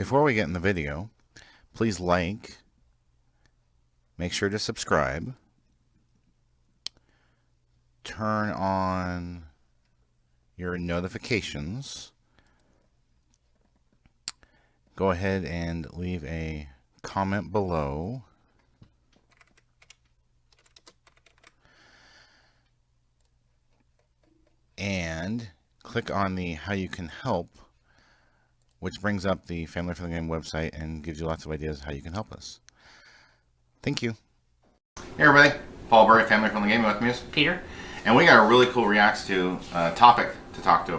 Before we get in the video, please like, make sure to subscribe, turn on your notifications, go ahead and leave a comment below, and click on the How You Can Help, which brings up the Family Friendly Game website and gives you lots of ideas how you can help us. Thank you. Hey everybody, Paul Burry, Family Friendly Gaming, with me is Peter. And we got a really cool reacts to topic to talk to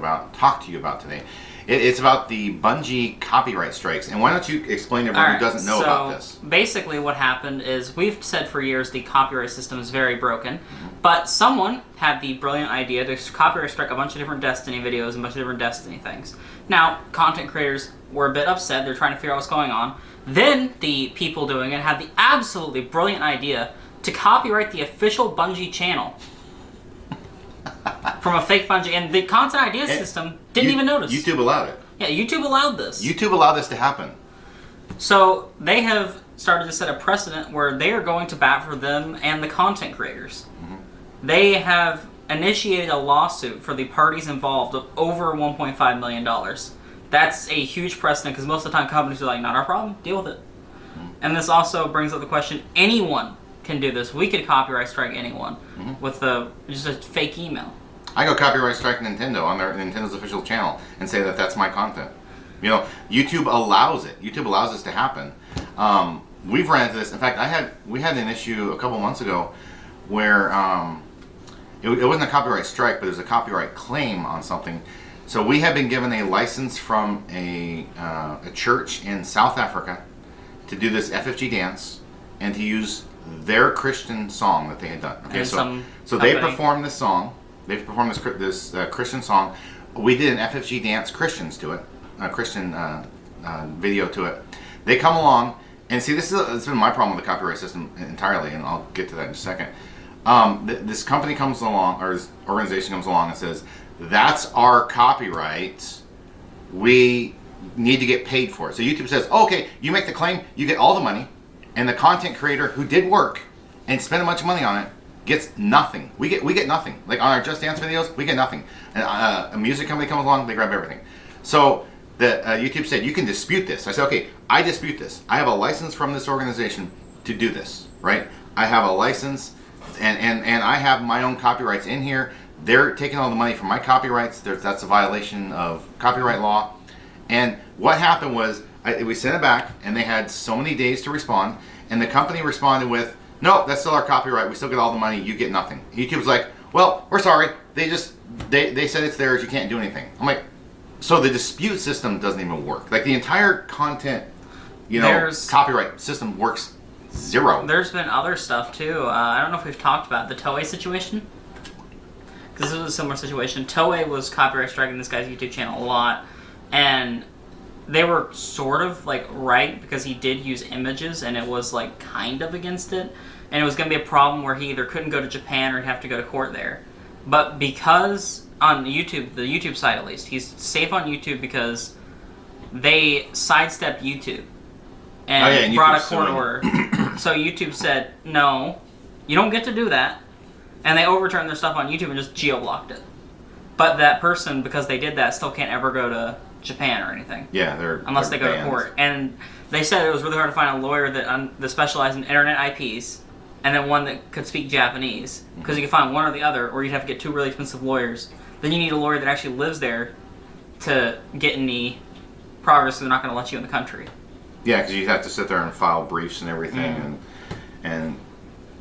you about today. It's about the Bungie copyright strikes. And why don't you explain to everyone who doesn't know about this? Basically what happened is, we've said for years the copyright system is very broken, but someone had the brilliant idea to copyright strike a bunch of different Destiny videos and a bunch of different Destiny things. Now, content creators were a bit upset. They're trying to figure out what's going on. Then the people doing it had the absolutely brilliant idea to copyright the official Bungie channel from a fake Bungie, and the content idea system didn't even notice. YouTube allowed it. Yeah, YouTube allowed this. YouTube allowed this to happen. So they have started to set a precedent where they are going to bat for them and the content creators. They have initiated a lawsuit for the parties involved of over $1.5 million. That's a huge precedent, because most of the time companies are like, not our problem, deal with it. And this also brings up the question, anyone can do this. We could copyright strike anyone with just a fake email. I go copyright strike Nintendo on their Nintendo's official channel and say that that's my content. You know, YouTube allows it. YouTube allows this to happen. We've ran into this. In fact, we had an issue a couple months ago where it wasn't a copyright strike, but it was a copyright claim on something. So we had been given a license from a church in South Africa to do this FFG dance and to use their Christian song that they had done. Okay, so they performed this song. They performed this Christian song. We did an FFG dance Christians to it, a Christian video to it. They come along and see, this has been my problem with the copyright system entirely, and I'll get to that in a second. This company comes along, or this organization comes along and says, that's our copyright, we need to get paid for it. So YouTube says, oh, okay, you make the claim, you get all the money, and the content creator who did work and spent a bunch of money on it gets nothing. We get nothing. Like on our Just Dance videos, we get nothing. And a music company comes along, they grab everything. So the YouTube said, you can dispute this. I said, okay, I dispute this. I have a license from this organization to do this, right? I have a license, and I have my own copyrights in here. They're taking all the money from my copyrights. That's a violation of copyright law. And what happened was, we sent it back, and they had so many days to respond, and the company responded with, no, that's still our copyright, we still get all the money, you get nothing. YouTube's like, well, we're sorry, they said it's theirs, you can't do anything. I'm like, so the dispute system doesn't even work. Like, the entire content, copyright system works zero. There's been other stuff too. I don't know if we've talked about the Toei situation, because this was a similar situation. Toei was copyright striking this guy's YouTube channel a lot, and they were sort of like right, because he did use images and it was like kind of against it, and it was going to be a problem where he either couldn't go to Japan or he'd have to go to court there. But because on YouTube, the YouTube side at least, he's safe on YouTube because they sidestepped YouTube and brought a court order. So YouTube said, no, you don't get to do that, and they overturned their stuff on YouTube and just geo-blocked it. But that person, because they did that, still can't ever go to Japan or anything. Yeah, unless they go to court. And they said it was really hard to find a lawyer that specialized in internet IPs, and then one that could speak Japanese, because you could find one or the other, or you'd have to get two really expensive lawyers. Then you need a lawyer that actually lives there to get any progress, so they're not going to let you in the country. Yeah, because you have to sit there and file briefs and everything, and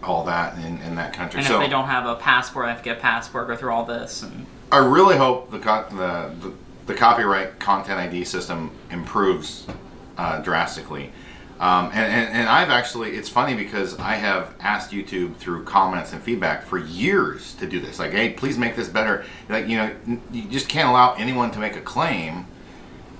all that in that country. And if they don't have a passport, they have to get a passport, go through all this. And I really hope the copyright content ID system improves drastically. And I've actually, it's funny because I have asked YouTube through comments and feedback for years to do this. Like, hey, please make this better. Like, you just can't allow anyone to make a claim.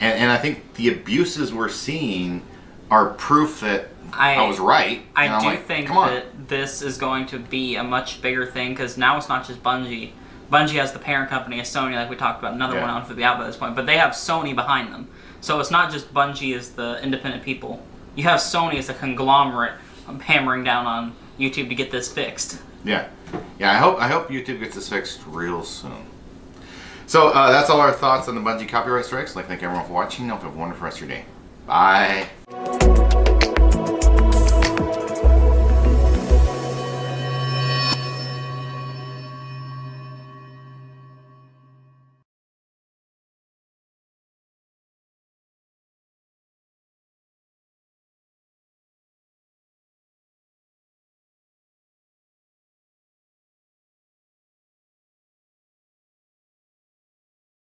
And I think the abuses we're seeing are proof that I was right. I do think that this is going to be a much bigger thing, because now it's not just Bungie. Bungie has the parent company, as Sony, like we talked about. Another one, I don't know if it'll be out by this point, but they have Sony behind them. So it's not just Bungie as the independent people. You have Sony as a conglomerate hammering down on YouTube to get this fixed. Yeah. I hope YouTube gets this fixed real soon. So that's all our thoughts on the Bungie copyright strikes. I'd like to thank everyone for watching. Hope you have a wonderful rest of your day. Bye.